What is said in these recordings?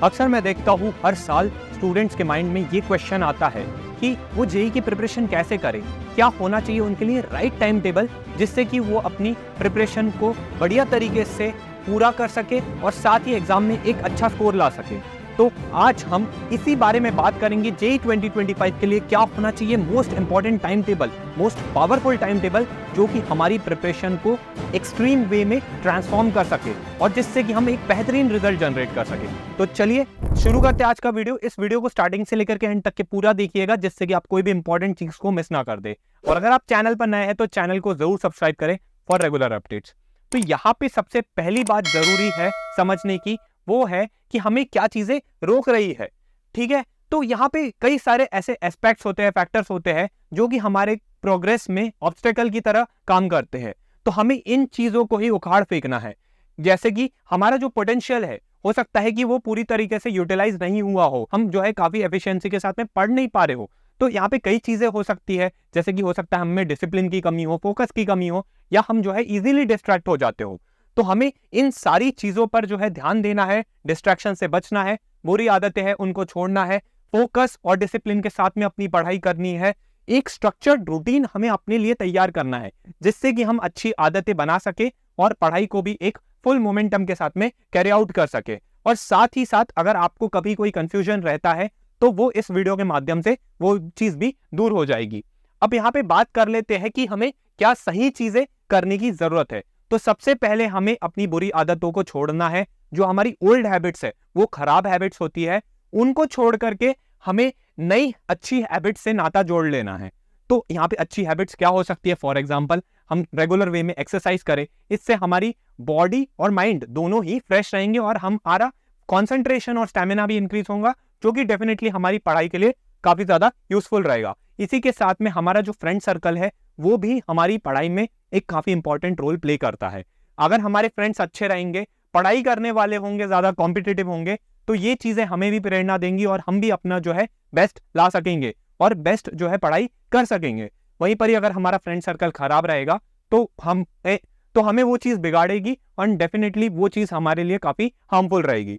अक्सर मैं देखता हूँ हर साल स्टूडेंट्स के माइंड में ये क्वेश्चन आता है कि वो जेईई की प्रिपरेशन कैसे करें, क्या होना चाहिए उनके लिए राइट टाइम टेबल, जिससे कि वो अपनी प्रिपरेशन को बढ़िया तरीके से पूरा कर सके और साथ ही एग्जाम में एक अच्छा स्कोर ला सके। तो आज हम इसी बारे में बात करेंगे, जेईई 2025 के लिए क्या होना चाहिए most important time table, most powerful time table, जो कि हमारी प्रिपरेशन को एक्सट्रीम वे में ट्रांसफॉर्म कर सके और जिससे कि हम एक बेहतरीन रिजल्ट जनरेट कर सके। तो चलिए शुरू करते हैं आज का वीडियो। इस वीडियो को स्टार्टिंग से लेकर के एंड तक के पूरा देखिएगा, जिससे कि आप कोई भी इंपॉर्टेंट चीज को मिस ना कर दे। और अगर आप चैनल पर नए हैं तो चैनल को जरूर सब्सक्राइब करें फॉर रेगुलर अपडेट्स। तो यहाँ पे सबसे पहली बात जरूरी है समझने की, वो है कि हमें क्या चीजें रोक रही है। ठीक है, तो यहाँ पे कई सारे ऐसे एस्पेक्ट्स होते हैं, फैक्टर्स होते हैं जो कि हमारे प्रोग्रेस में ऑब्स्टेकल की तरह काम करते हैं। तो हमें इन चीजों को ही उखाड़ फेंकना है। जैसे कि हमारा जो पोटेंशियल है, हो सकता है कि वो पूरी तरीके से यूटिलाइज नहीं हुआ हो, हम जो है काफी एफिशिएंसी के साथ में पढ़ नहीं पा रहे हो। तो यहाँ पे कई चीजें हो सकती है, जैसे कि हो सकता है हमें डिसिप्लिन की कमी हो, फोकस की कमी हो, या हम जो है इजीली डिस्ट्रैक्ट हो जाते हो। तो हमें इन सारी चीजों पर जो है ध्यान देना है, डिस्ट्रैक्शन से बचना है, बुरी आदतें हैं उनको छोड़ना है, फोकस और डिसिप्लिन के साथ में अपनी पढ़ाई करनी है। एक स्ट्रक्चर्ड रूटीन हमें अपने लिए तैयार करना है, जिससे कि हम अच्छी आदतें बना सके और पढ़ाई को भी एक फुल मोमेंटम के साथ में कैरी आउट कर सके। और साथ ही साथ अगर आपको कभी कोई कंफ्यूजन रहता है तो वो इस वीडियो के माध्यम से वो चीज भी दूर हो जाएगी। अब यहाँ पे बात कर लेते हैं कि हमें क्या सही चीजें करने की जरूरत है। तो सबसे पहले हमें अपनी बुरी आदतों को छोड़ना है। जो हमारी ओल्ड हैबिट्स है, वो खराब हैबिट्स होती है, उनको छोड़ करके हमें नई अच्छी हैबिट्स से नाता जोड़ लेना है। तो यहाँ पे अच्छी हैबिट्स क्या हो सकती है? फॉर एग्जाम्पल, हम रेगुलर वे में एक्सरसाइज करें, इससे हमारी बॉडी और माइंड दोनों ही फ्रेश रहेंगे और हमारा कॉन्सेंट्रेशन और स्टेमिना भी इंक्रीज होगा, जो कि डेफिनेटली हमारी पढ़ाई के लिए काफी ज्यादा यूजफुल रहेगा। इसी के साथ में हमारा जो फ्रेंड सर्कल है, वो भी हमारी पढ़ाई में एक काफी इंपॉर्टेंट रोल प्ले करता है। अगर हमारे फ्रेंड्स अच्छे रहेंगे, पढ़ाई करने वाले होंगे, ज्यादा कॉम्पिटिटिव होंगे, तो ये चीजें हमें भी प्रेरणा देंगी और हम भी अपना जो है बेस्ट ला सकेंगे और बेस्ट जो है पढ़ाई कर सकेंगे। वहीं पर ही अगर हमारा फ्रेंड सर्कल खराब रहेगा तो हमें वो चीज बिगाड़ेगी और डेफिनेटली वो चीज हमारे लिए काफी हार्मफुल रहेगी।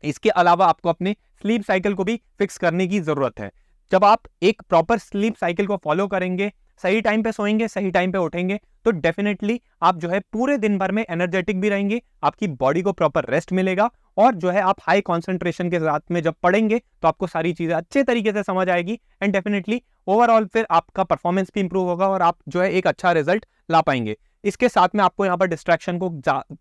इसके अलावा आपको अपने स्लीप साइकिल को भी फिक्स करने की जरूरत है। जब आप एक प्रॉपर स्लीप साइकिल को फॉलो करेंगे, सही टाइम पे सोएंगे, सही टाइम पे उठेंगे, तो डेफिनेटली आप जो है पूरे दिन भर में एनर्जेटिक भी रहेंगे, आपकी बॉडी को प्रॉपर रेस्ट मिलेगा और जो है आप हाई कॉन्सेंट्रेशन के साथ में जब पढ़ेंगे तो आपको सारी चीजें अच्छे तरीके से समझ आएगी एंड डेफिनेटली ओवरऑल फिर आपका परफॉर्मेंस भी इंप्रूव होगा और आप जो है एक अच्छा रिजल्ट ला पाएंगे। इसके साथ में आपको यहाँ पर डिस्ट्रैक्शन को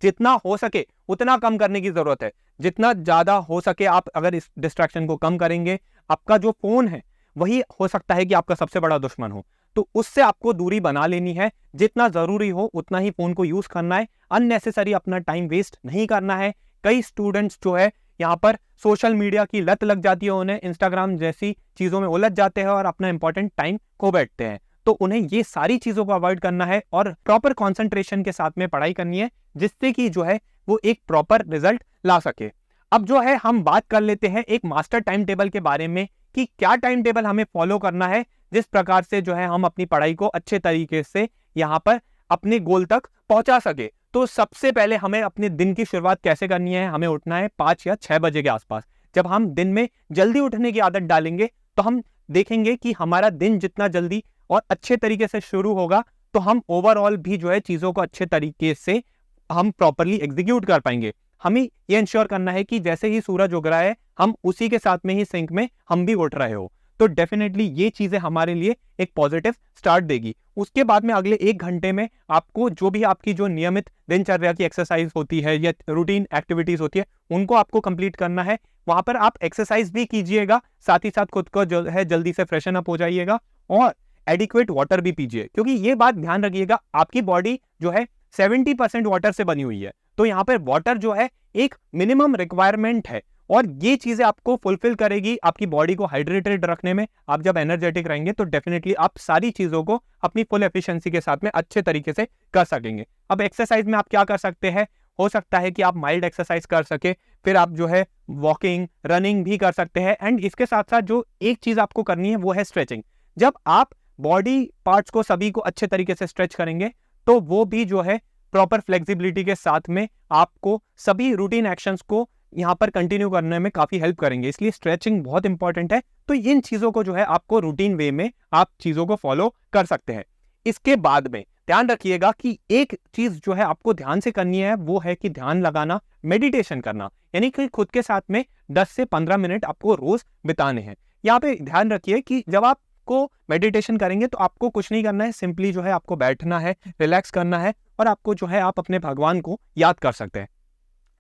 जितना हो सके उतना कम करने की जरूरत है। जितना ज्यादा हो सके आप अगर इस डिस्ट्रैक्शन को कम करेंगे, आपका जो फोन है वही हो सकता है कि आपका सबसे बड़ा दुश्मन हो, तो उससे आपको दूरी बना लेनी है। जितना जरूरी हो उतना ही फोन को यूज करना है, अननेसेसरी अपना टाइम वेस्ट नहीं करना है। कई स्टूडेंट्स जो है यहाँ पर सोशल मीडिया की लत लग जाती है, उन्हें इंस्टाग्राम जैसी चीजों में उलझ जाते हैं और अपना इंपॉर्टेंट टाइम खो बैठते हैं। तो उन्हें ये सारी चीजों को अवॉइड करना है और प्रॉपर कंसंट्रेशन के साथ में पढ़ाई करनी है, जिससे कि जो है वो एक प्रॉपर रिजल्ट ला सके। अब जो है हम बात कर लेते हैं एक मास्टर टाइम टेबल के बारे में कि क्या टाइम टेबल हमें फॉलो करना है, जिस प्रकार से जो है हम अपनी पढ़ाई को अच्छे तरीके से यहाँ पर अपने गोल तक पहुंचा सके। तो सबसे पहले हमें अपने दिन की शुरुआत कैसे करनी है? हमें उठना है 5 या 6 बजे के आसपास। जब हम दिन में जल्दी उठने की आदत डालेंगे तो हम देखेंगे कि हमारा दिन जितना जल्दी और अच्छे तरीके से शुरू होगा, तो हम ओवरऑल भी जो है चीजों को अच्छे तरीके से हम प्रॉपरली एग्जीक्यूट कर पाएंगे। हमें ये इंश्योर करना है कि जैसे ही सूरज उग रहा है हम उसी के साथ में ही सिंक में हम भी उठ रहे हो। तो डेफिनेटली ये चीजें हमारे लिए एक पॉजिटिव स्टार्ट देगी। उसके बाद में अगले 1 घंटे में आपको जो भी आपकी जो नियमित दिनचर्या की एक्सरसाइज होती है या रूटीन एक्टिविटीज होती है, उनको आपको कंप्लीट करना है। वहां पर आप एक्सरसाइज भी कीजिएगा, साथ ही साथ खुद को जो है जल्दी से फ्रेशन अप हो जाइएगा और एडिक्वेट वाटर भी पीजिए, क्योंकि ये बात ध्यान रखिएगा आपकी बॉडी जो है 70% वाटर से बनी हुई है। तो यहाँ पर वाटर जो है एक मिनिमम रिक्वायरमेंट है और ये चीजें आपको फुलफिल करेगी आपकी बॉडी को हाइड्रेटेड रखने में। आप जब एनर्जेटिक रहेंगे तो डेफिनेटली आप सारी चीजों को अपनी फुल एफिशिएंसी के साथ में अच्छे तरीके से कर सकेंगे। अब एक्सरसाइज में आप क्या कर सकते हैं? हो सकता है कि आप माइल्ड एक्सरसाइज कर सके, फिर आप जो है वॉकिंग, रनिंग भी कर सकते हैं एंड इसके साथ साथ जो एक चीज आपको करनी है वो है स्ट्रेचिंग। जब आप बॉडी पार्ट्स को सभी को अच्छे तरीके से स्ट्रेच करेंगे तो वो भी जो है प्रॉपर फ्लेक्सिबिलिटी के साथ में आपको सभी रूटीन एक्शंस को यहाँ पर कंटिन्यू करने में काफ़ी हेल्प करेंगे, इसलिए स्ट्रेचिंग बहुत इंपॉर्टेंट है। तो इन चीज़ों को जो है आपको रूटीन वे में आप चीज़ों को फॉलो कर सकते हैं। इसके बाद में ध्यान रखिएगा कि एक चीज़ जो है आपको ध्यान से करनी है, वो है कि ध्यान लगाना, मेडिटेशन करना, यानी कि खुद के साथ में 10 से 15 मिनट आपको रोज बिताने हैं। यहाँ पे ध्यान रखिए कि जब आप को मेडिटेशन करेंगे तो आपको कुछ नहीं करना है, सिंपली जो है आपको बैठना है, रिलैक्स करना है और आपको जो है आप अपने भगवान को याद कर सकते हैं।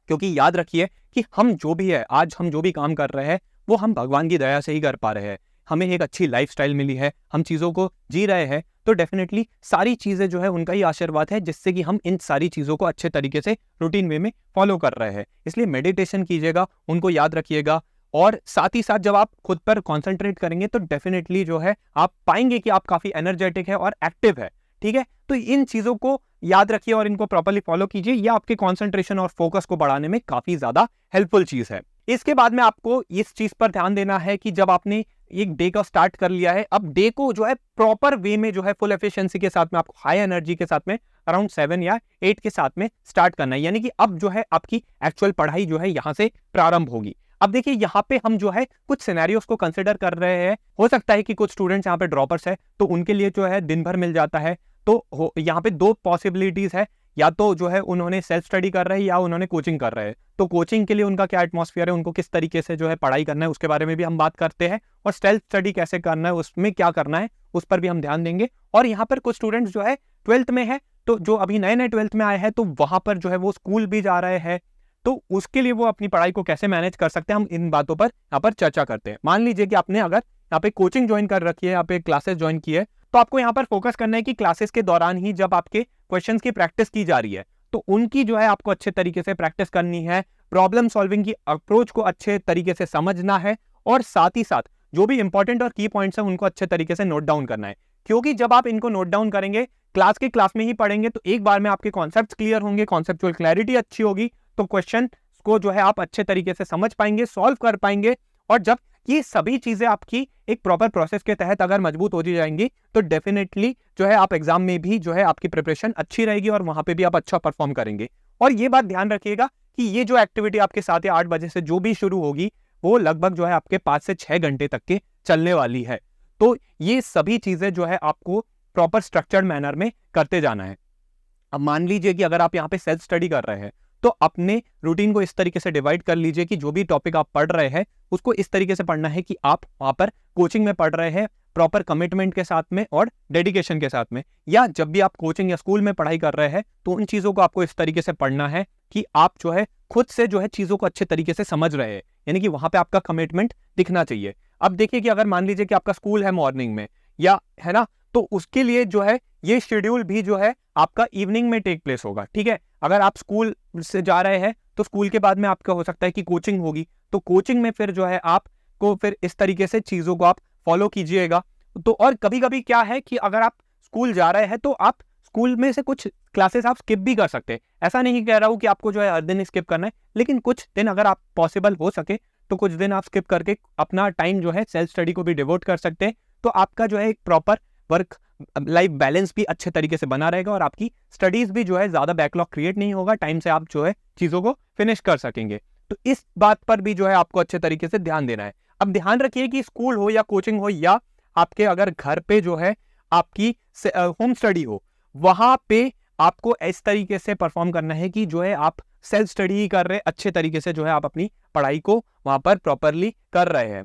क्योंकि याद रखिए कि हम जो भी है, आज हम जो भी काम कर रहे हैं वो हम भगवान की दया से ही कर पा रहे हैं। हमें एक अच्छी लाइफस्टाइल मिली है, हम चीज़ों को जी रहे हैं, तो डेफिनेटली सारी चीज़ें जो है उनका ही आशीर्वाद है, जिससे कि हम इन सारी चीज़ों को अच्छे तरीके से रूटीन वे में फॉलो कर रहे हैं। इसलिए मेडिटेशन कीजिएगा, उनको याद रखिएगा और साथ ही साथ जब आप खुद पर कॉन्सेंट्रेट करेंगे तो डेफिनेटली जो है आप पाएंगे कि आप काफ़ी एनर्जेटिक है और एक्टिव है। ठीक है, तो इन चीज़ों को याद रखिए और इनको प्रॉपर्ली फॉलो कीजिए, यह आपके कंसंट्रेशन और फोकस को बढ़ाने में काफी ज्यादा हेल्पफुल चीज है। इसके बाद में आपको इस चीज पर ध्यान देना है कि जब आपने एक डे का स्टार्ट कर लिया है, अब डे को जो है प्रॉपर वे में जो है फुल एफिशिएंसी के साथ में आपको हाई एनर्जी के साथ में अराउंड 7 या 8 के साथ में स्टार्ट करना है, यानी कि अब जो है आपकी एक्चुअल पढ़ाई जो है यहां से प्रारंभ होगी। अब देखिए यहाँ पे हम जो है कुछ सिनेरियोस को कंसिडर कर रहे हैं। हो सकता है कि कुछ स्टूडेंट्स यहाँ पे ड्रॉपर्स है, तो उनके लिए जो है दिन भर मिल जाता है। तो यहाँ पे दो पॉसिबिलिटीज है, या तो जो है उन्होंने सेल्फ स्टडी कर रहे हैं या उन्होंने कोचिंग कर रहे हैं। तो कोचिंग के लिए उनका क्या एटमॉस्फेयर है, उनको किस तरीके से जो है पढ़ाई करना है, उसके बारे में भी हम बात करते हैं। और सेल्फ स्टडी कैसे करना है, उसमें क्या करना है, उस पर भी हम ध्यान देंगे। और यहाँ पर कुछ स्टूडेंट्स जो है 12th में है, तो जो अभी नए नए 12th में आए हैं, तो वहां पर जो है वो स्कूल भी जा रहे हैं, तो उसके लिए वो अपनी पढ़ाई को कैसे मैनेज कर सकते हैं, हम इन बातों पर यहाँ पर चर्चा करते हैं। मान लीजिए कि आपने अगर यहाँ पे कोचिंग ज्वाइन कर रखी है, यहाँ पे क्लासेस ज्वाइन की है, तो आपको यहाँ पर फोकस करना है कि क्लासेस के दौरान ही जब आपके क्वेश्चंस की प्रैक्टिस की जा रही है, तो उनकी जो है आपको अच्छे तरीके से प्रैक्टिस करनी है, प्रॉब्लम सॉल्विंग की अप्रोच को अच्छे तरीके से समझना है और साथ ही साथ जो भी इंपॉर्टेंट और की पॉइंट्स है उनको अच्छे तरीके से नोट डाउन करना है। क्योंकि जब आप इनको नोट डाउन करेंगे, क्लास में ही पढ़ेंगे, तो एक बार में आपके कॉन्सेप्ट क्लियर होंगे, कॉन्सेप्चुअल क्लैरिटी अच्छी होगी, तो क्वेश्चन को जो है आप अच्छे तरीके से समझ पाएंगे, सॉल्व कर पाएंगे। और जब ये सभी चीजें आपकी एक प्रॉपर प्रोसेस के तहत अगर मजबूत हो जाएंगी, तो डेफिनेटली जो है आप एग्जाम में भी जो है आपकी प्रिपरेशन अच्छी रहेगी और वहां पे भी आप अच्छा परफॉर्म करेंगे। और ये बात ध्यान रखिएगा कि ये जो एक्टिविटी आपके 7 या 8 बजे से जो भी शुरू होगी, वो लगभग जो है आपके 5 से 6 घंटे तक के चलने वाली है। तो ये सभी चीजें जो है आपको प्रॉपर स्ट्रक्चर्ड मैनर में करते जाना है। अब मान लीजिए कि अगर आप यहाँ पे सेल्फ स्टडी कर रहे हैं, तो अपने रूटीन को इस तरीके से डिवाइड कर लीजिए कि जो भी टॉपिक आप पढ़ रहे हैं उसको इस तरीके से पढ़ना है कि आप वहां पर कोचिंग में पढ़ रहे हैं प्रॉपर कमिटमेंट के साथ में और डेडिकेशन के साथ में, या जब भी आप कोचिंग या स्कूल में पढ़ाई कर रहे हैं तो उन चीजों को आपको इस तरीके से पढ़ना है कि आप जो है खुद से जो है चीजों को अच्छे तरीके से समझ रहे हैं, यानी कि वहां पे आपका कमिटमेंट दिखना चाहिए। अब देखिए कि अगर मान लीजिए कि आपका स्कूल है मॉर्निंग में, या है ना, तो उसके लिए जो है ये शेड्यूल भी जो है आपका इवनिंग में टेक प्लेस होगा। ठीक है, अगर आप स्कूल से जा रहे हैं तो स्कूल के बाद में आपका हो सकता है कि कोचिंग होगी, तो कोचिंग में फिर जो है आपको फिर इस तरीके से चीजों को आप फॉलो कीजिएगा। तो और कभी कभी क्या है कि अगर आप स्कूल जा रहे हैं तो आप स्कूल में से कुछ क्लासेस आप स्किप भी कर सकते हैं। ऐसा नहीं कह रहा हूं कि आपको जो है हर दिन स्किप करना है, लेकिन कुछ दिन अगर आप पॉसिबल हो सके तो कुछ दिन आप स्किप करके अपना टाइम जो है सेल्फ स्टडी को भी डिवोट कर सकते हैं। तो आपका जो है एक प्रॉपर वर्क लाइफ बैलेंस भी अच्छे तरीके से बना रहेगा और आपकी स्टडीज भी जो है ज्यादा बैकलॉग क्रिएट नहीं होगा, टाइम से आप जो है चीजों को फिनिश कर सकेंगे। तो इस बात पर भी जो है आपको अच्छे तरीके से ध्यान देना है। अब ध्यान रखिए कि स्कूल हो या कोचिंग हो या आपके अगर घर पे जो है आपकी होम स्टडी हो, वहां पे आपको इस तरीके से परफॉर्म करना है कि जो है आप सेल्फ स्टडी ही कर रहे हैं, अच्छे तरीके से जो है आप अपनी पढ़ाई को वहां पर प्रॉपरली कर रहे हैं।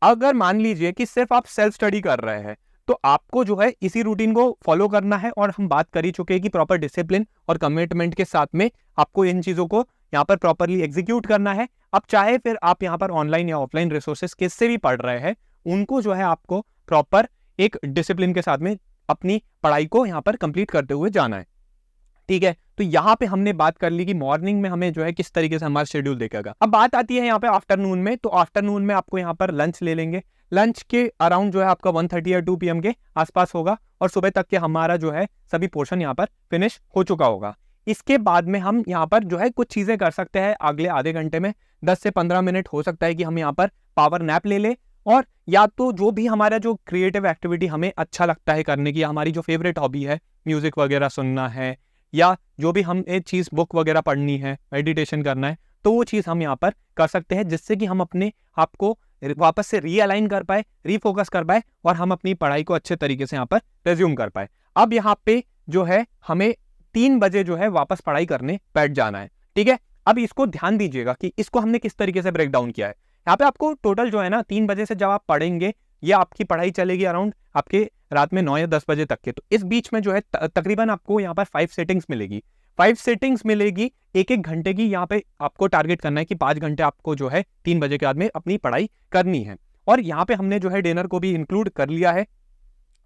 अगर मान लीजिए कि सिर्फ आप सेल्फ स्टडी कर रहे हैं, तो आपको जो है इसी रूटीन को फॉलो करना है, और हम बात कर ही चुके हैं कि प्रॉपर डिसिप्लिन और कमिटमेंट के साथ में आपको इन चीजों को यहाँ पर प्रॉपरली एग्जीक्यूट करना है। अब चाहे फिर आप यहाँ पर ऑनलाइन या ऑफलाइन रिसोर्सेस किससे भी पढ़ रहे हैं, उनको जो है आपको प्रॉपर एक डिसिप्लिन के साथ में अपनी पढ़ाई को यहाँ पर कंप्लीट करते हुए जाना है। ठीक है, तो यहाँ पे हमने बात कर ली कि मॉर्निंग में हमें जो है किस तरीके से हमारा शेड्यूल देखेगा। अब बात आती है यहाँ पे आफ्टरनून में, तो आफ्टरनून में आपको यहाँ पर लंच ले लेंगे। लंच के अराउंड जो है आपका 1:30 या 2 PM के आसपास होगा, और सुबह तक के हमारा जो है सभी पोर्शन यहाँ पर फिनिश हो चुका होगा। इसके बाद में हम यहाँ पर जो है कुछ चीजें कर सकते हैं। अगले आधे घंटे में 10 से 15 मिनट हो सकता है कि हम यहाँ पर पावर नैप ले ले, और या तो जो भी हमारा जो क्रिएटिव एक्टिविटी हमें अच्छा लगता है करने की, हमारी जो फेवरेट हॉबी है, म्यूजिक वगैरह सुनना है, या जो भी हम एक चीज बुक वगैरह पढ़नी है, मेडिटेशन करना है, तो वो चीज़ हम यहाँ पर कर सकते हैं, जिससे कि हम अपने आप को वापस से रीअलाइन कर पाए, रीफोकस कर पाए और हम अपनी पढ़ाई को अच्छे तरीके से यहाँ पर रिज्यूम कर पाए। अब यहाँ पे जो है हमें 3 बजे जो है वापस पढ़ाई करने बैठ जाना है, ठीक है। अब इसको ध्यान दीजिएगा कि इसको हमने किस तरीके से ब्रेक डाउन किया है। यहाँ पे आपको टोटल जो है ना 3 बजे से जब आप पढ़ेंगे, ये आपकी पढ़ाई चलेगी अराउंड आपके रात में 9 या 10 बजे तक के। तो इस बीच में जो है तकरीबन आपको यहाँ पर 5 सेटिंग्स मिलेगी, 5 सेटिंग्स मिलेगी 1-1 घंटे की। यहाँ पे आपको टारगेट करना है कि 5 घंटे आपको जो है 3 बजे के बाद में अपनी पढ़ाई करनी है। और यहाँ पे हमने जो है डिनर को भी इंक्लूड कर लिया है।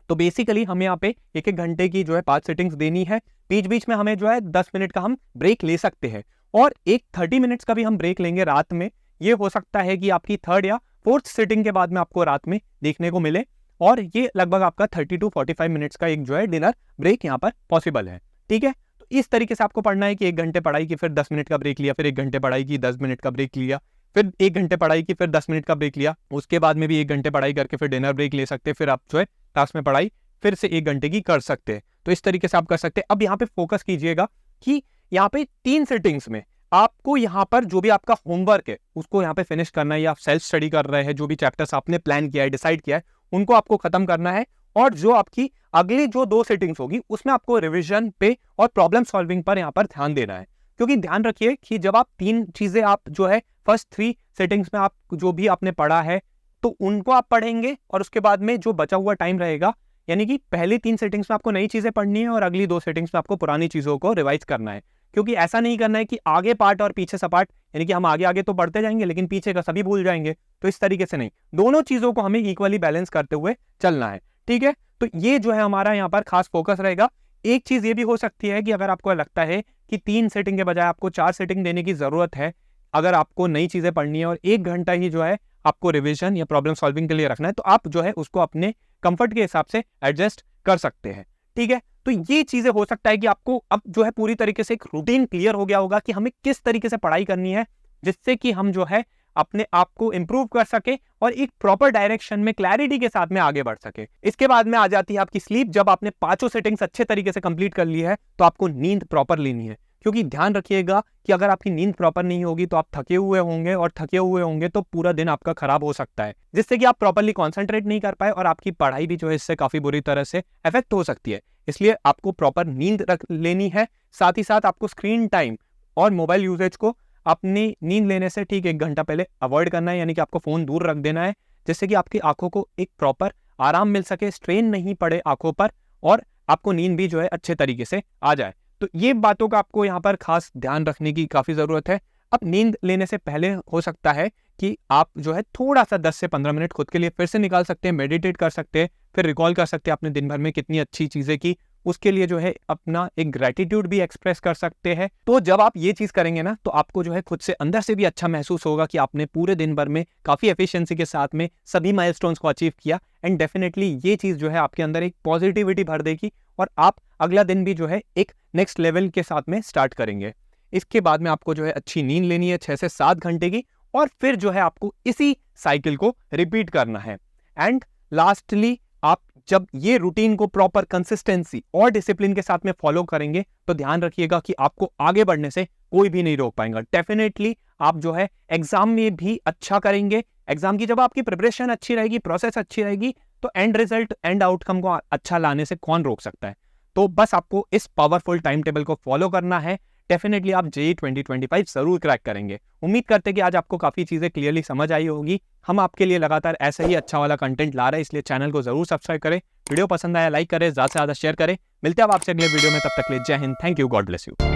तो बेसिकली हमें यहाँ पे 1-1 घंटे की जो है 5 सेटिंग्स देनी है। बीच बीच में हमें जो है 10 मिनट का हम ब्रेक ले सकते हैं और एक 30 मिनट्स का भी हम ब्रेक लेंगे रात में। ये हो सकता है कि आपकी 3rd या 4th सिटिंग के बाद में आपको रात में देखने को मिले और ये लगभग आपका 30 to 45 मिनट्स का एक जो है डिनर ब्रेक यहाँ पर पॉसिबल है, ठीक है। तो इस तरीके से आपको पढ़ना है कि 1 घंटे पढ़ाई की, फिर 10 मिनट का ब्रेक लिया, फिर 1 घंटे पढ़ाई की, 10 मिनट का ब्रेक लिया, फिर 1 घंटे पढ़ाई की, फिर 10 मिनट का ब्रेक लिया, उसके बाद में भी 1 घंटे पढ़ाई करके फिर डिनर ब्रेक ले सकते हैं, फिर आप जो है क्लास में पढ़ाई फिर से 1 घंटे की कर सकते हैं। तो इस तरीके से आप कर सकते हैं। अब यहाँ पे फोकस कीजिएगा कि यहाँ पे 3 सेटिंग्स में आपको यहाँ पर जो भी आपका होमवर्क है उसको यहाँ पे फिनिश करना है, या आप सेल्फ स्टडी कर रहे हैं, जो भी चैप्टर्स आपने प्लान किया है, डिसाइड किया है, उनको आपको खत्म करना है। और जो आपकी अगली जो 2 सेटिंग्स होगी उसमें आपको रिविजन पे और प्रॉब्लम सॉल्विंग पर यहाँ पर ध्यान देना है। क्योंकि ध्यान रखिए कि जब आप 3 चीजें आप जो है फर्स्ट 3 सेटिंग्स में आप जो भी आपने पढ़ा है तो उनको आप पढ़ेंगे और उसके बाद में जो बचा हुआ टाइम रहेगा, यानी कि पहली 3 सेटिंग्स में आपको नई चीजें पढ़नी है और अगली 2 सेटिंग्स में आपको पुरानी चीजों को रिवाइज करना है। क्योंकि ऐसा नहीं करना है कि आगे पार्ट और पीछे सपाट, यानी कि हम आगे आगे तो बढ़ते जाएंगे लेकिन पीछे का सभी भूल जाएंगे। तो इस तरीके से नहीं, दोनों चीजों को हमें इक्वली बैलेंस करते हुए चलना है, ठीक है। तो ये जो है हमारा यहाँ पर खास फोकस रहेगा। एक चीज ये भी हो सकती है कि अगर आपको लगता है कि 3 सेटिंग के बजाय आपको 4 सेटिंग देने की जरूरत है, अगर आपको नई चीजें पढ़नी है और 1 घंटा ही जो है आपको रिविजन या प्रॉब्लम सॉल्विंग के लिए रखना है, तो आप जो है उसको अपने कंफर्ट के हिसाब से एडजस्ट कर सकते हैं, ठीक है। तो ये चीजें हो सकता है कि आपको अब जो है पूरी तरीके से एक रूटीन क्लियर हो गया होगा कि हमें किस तरीके से पढ़ाई करनी है, जिससे कि हम जो है अपने आप को इंप्रूव कर सके और एक प्रॉपर डायरेक्शन में क्लैरिटी के साथ में आगे बढ़ सके। इसके बाद में आ जाती है आपकी स्लीप। जब आपने 5 सेटिंग्स अच्छे तरीके से कंप्लीट कर ली है तो आपको नींद प्रॉपर लेनी है। क्योंकि ध्यान रखिएगा कि अगर आपकी नींद प्रॉपर नहीं होगी तो आप थके हुए होंगे, और थके हुए होंगे तो पूरा दिन आपका खराब हो सकता है, जिससे कि आप प्रॉपरली कॉन्सेंट्रेट नहीं कर पाए और आपकी पढ़ाई भी जो है इससे काफी बुरी तरह से इफेक्ट हो सकती है। इसलिए आपको प्रॉपर नींद रख लेनी है। साथ ही साथ आपको स्क्रीन टाइम और मोबाइल यूजेज को अपनी नींद लेने से ठीक 1 घंटा पहले अवॉइड करना है, यानी कि आपको फोन दूर रख देना है, जिससे कि आपकी आंखों को एक प्रॉपर आराम मिल सके, स्ट्रेन नहीं पड़े आंखों पर और आपको नींद भी जो है अच्छे तरीके से आ जाए। तो ये बातों का आपको यहाँ पर खास ध्यान रखने की काफी जरूरत है। अब नींद लेने से पहले हो सकता है कि आप जो है थोड़ा सा 10 से 15 मिनट खुद के लिए फिर से निकाल सकते हैं, मेडिटेट कर सकते हैं, फिर रिकॉल कर सकते हैं आपने दिन भर में कितनी अच्छी चीजें की, उसके लिए जो है अपना एक ग्रेटिट्यूड भी एक्सप्रेस कर सकते हैं। तो जब आप ये चीज करेंगे ना, तो आपको जो है खुद से अंदर से भी अच्छा महसूस होगा कि आपने पूरे दिन भर में काफी एफिशिएंसी के साथ में सभी माइलस्टोन्स को अचीव किया। एंड डेफिनेटली ये चीज जो है आपके अंदर एक पॉजिटिविटी भर देगी और आप अगला दिन भी जो है एक नेक्स्ट लेवल के साथ में स्टार्ट करेंगे। इसके बाद में आपको जो है अच्छी नींद लेनी है 6 से 7 घंटे की, और फिर जो है आपको इसी साइकिल को रिपीट करना है। एंड लास्टली आप जब ये रूटीन को प्रॉपर कंसिस्टेंसी और डिसिप्लिन के साथ में फॉलो करेंगे तो ध्यान रखिएगा कि आपको आगे बढ़ने से कोई भी नहीं रोक पाएगा। डेफिनेटली आप जो है एग्जाम में भी अच्छा करेंगे। एग्जाम की जब आपकी प्रिपरेशन अच्छी रहेगी, प्रोसेस अच्छी रहेगी, तो एंड रिजल्ट, एंड आउटकम को अच्छा लाने से कौन रोक सकता है। तो बस आपको इस पावरफुल टाइम टेबल को फॉलो करना है। डेफिनेटली आप JEE 2025 जरूर क्रैक करेंगे। उम्मीद करते हैं कि आज आपको काफी चीजें क्लियरली समझ आई होगी। हम आपके लिए लगातार ऐसा ही अच्छा वाला कंटेंट ला रहे हैं, इसलिए चैनल को जरूर सब्सक्राइब करें। वीडियो पसंद आया लाइक करें, ज्यादा से ज्यादा शेयर करें। मिलते हैं आप आपसे अगले वीडियो में, तब तक के लिए जय Hind, thank you, God bless you.